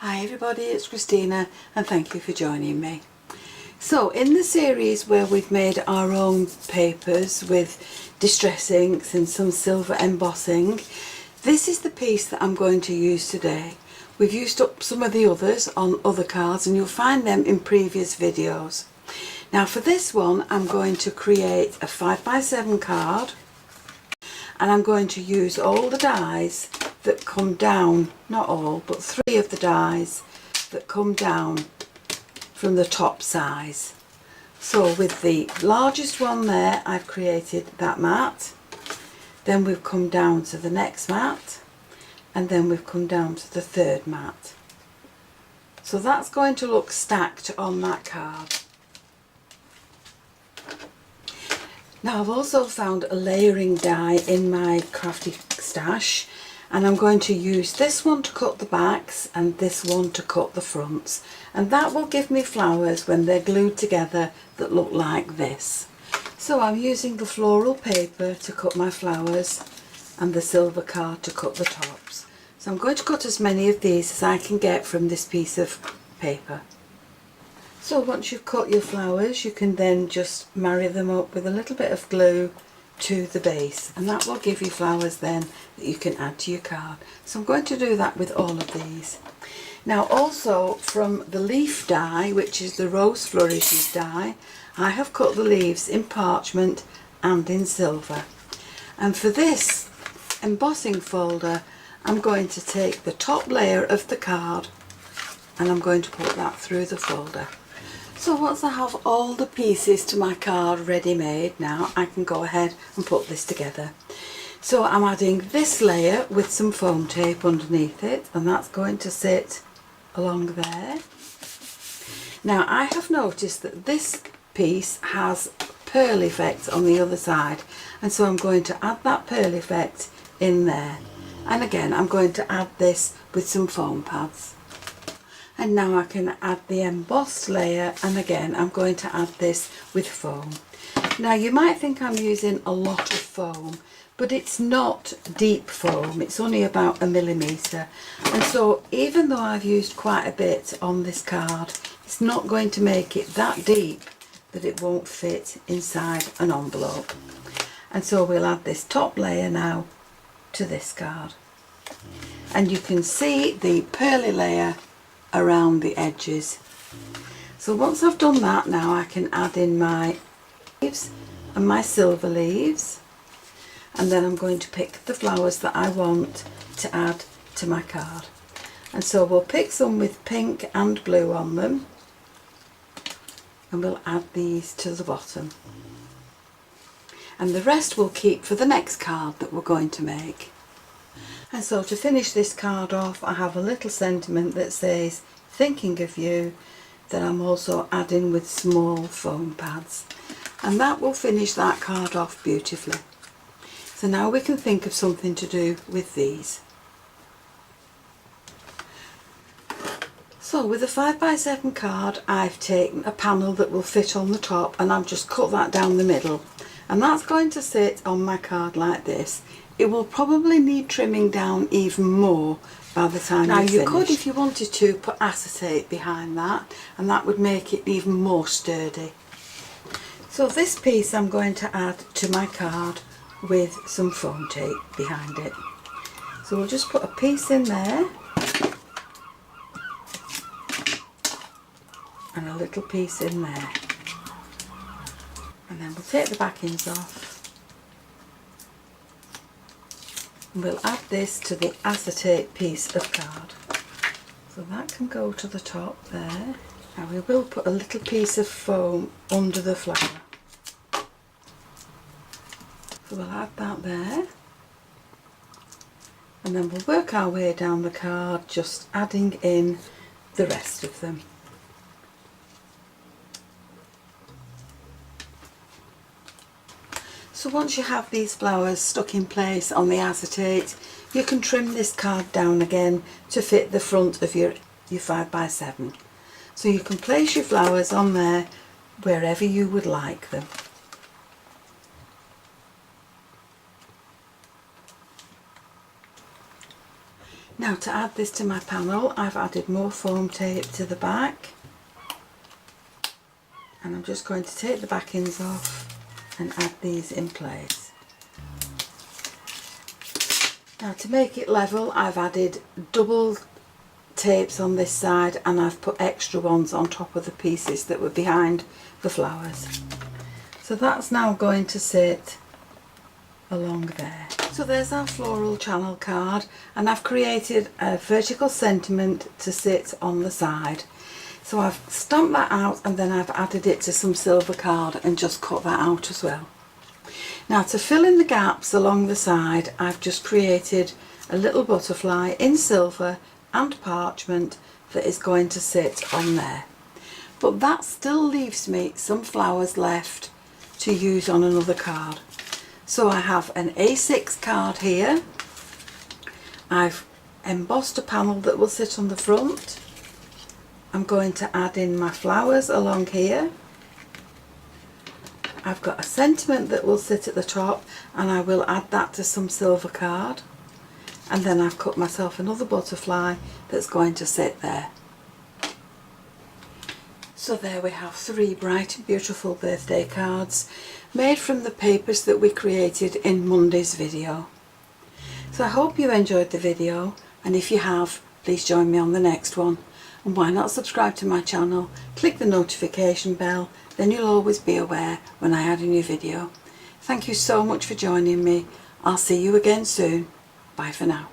Hi everybody, it's Christina and thank you for joining me. So in the series where we've made our own papers with distress inks and some silver embossing, this is the piece that I'm going to use today. We've used up some of the others on other cards and you'll find them in previous videos. Now for this one I'm going to create a 5x7 card and I'm going to use all the dies that come down, not all, but 3 of the dies that come down from the top size. So with the largest one there, I've created that mat, then we've come down to the next mat, and then we've come down to the third mat. So that's going to look stacked on that card. Now I've also found a layering die in my crafty stash, and I'm going to use this one to cut the backs and this one to cut the fronts, and that will give me flowers when they're glued together that look like this. So I'm using the floral paper to cut my flowers and the silver card to cut the tops. So I'm going to cut as many of these as I can get from this piece of paper. So once you've cut your flowers, you can then just marry them up with a little bit of glue to the base, and that will give you flowers then that you can add to your card. So I'm going to do that with all of these. Now also from the leaf die, which is the Rose Flourishes die, I have cut the leaves in parchment and in silver. And for this embossing folder I'm going to take the top layer of the card and I'm going to put that through the folder. So once I have all the pieces to my card ready made, now I can go ahead and put this together. So I'm adding this layer with some foam tape underneath it, and that's going to sit along there. Now I have noticed that this piece has pearl effect on the other side, and so I'm going to add that pearl effect in there. And again I'm going to add this with some foam pads. And now I can add the embossed layer, and again I'm going to add this with foam. Now you might think I'm using a lot of foam, but it's not deep foam, it's only about 1 millimetre, and so even though I've used quite a bit on this card, it's not going to make it that deep that it won't fit inside an envelope. And so we'll add this top layer now to this card, and you can see the pearly layer around the edges. So once I've done that, now I can add in my leaves and my silver leaves, and then I'm going to pick the flowers that I want to add to my card. And so we'll pick some with pink and blue on them, and we'll add these to the bottom, and the rest we'll keep for the next card that we're going to make. And so to finish this card off, I have a little sentiment that says thinking of you, that I'm also adding with small foam pads, and that will finish that card off beautifully. So now we can think of something to do with these. So with a 5x7 card, I've taken a panel that will fit on the top and I've just cut that down the middle, and that's going to sit on my card like this. It will probably need trimming down even more by the time you finish. Now you could, if you wanted to, put acetate behind that, and that would make it even more sturdy. So this piece I'm going to add to my card with some foam tape behind it. So we'll just put a piece in there and a little piece in there, and then we'll take the backings off. We'll add this to the acetate piece of card. So that can go to the top there. Now we will put a little piece of foam under the flower. So we'll add that there. And then we'll work our way down the card, just adding in the rest of them. So once you have these flowers stuck in place on the acetate, you can trim this card down again to fit the front of your 5x7. So you can place your flowers on there wherever you would like them. Now to add this to my panel, I've added more foam tape to the back, and I'm just going to take the backings off and add these in place. Now to make it level, I've added double tapes on this side, and I've put extra ones on top of the pieces that were behind the flowers. So that's now going to sit along there. So there's our floral channel card, and I've created a vertical sentiment to sit on the side. So I've stamped that out, and then I've added it to some silver card and just cut that out as well. Now to fill in the gaps along the side, I've just created a little butterfly in silver and parchment that is going to sit on there. But that still leaves me some flowers left to use on another card. So I have an A6 card here. I've embossed a panel that will sit on the front. I'm going to add in my flowers along here. I've got a sentiment that will sit at the top, and I will add that to some silver card. And then I've cut myself another butterfly that's going to sit there. So there we have 3 bright and beautiful birthday cards made from the papers that we created in Monday's video. So I hope you enjoyed the video, and if you have, please join me on the next one. And why not subscribe to my channel, click the notification bell, then you'll always be aware when I add a new video. Thank you so much for joining me. I'll see you again soon. Bye for now.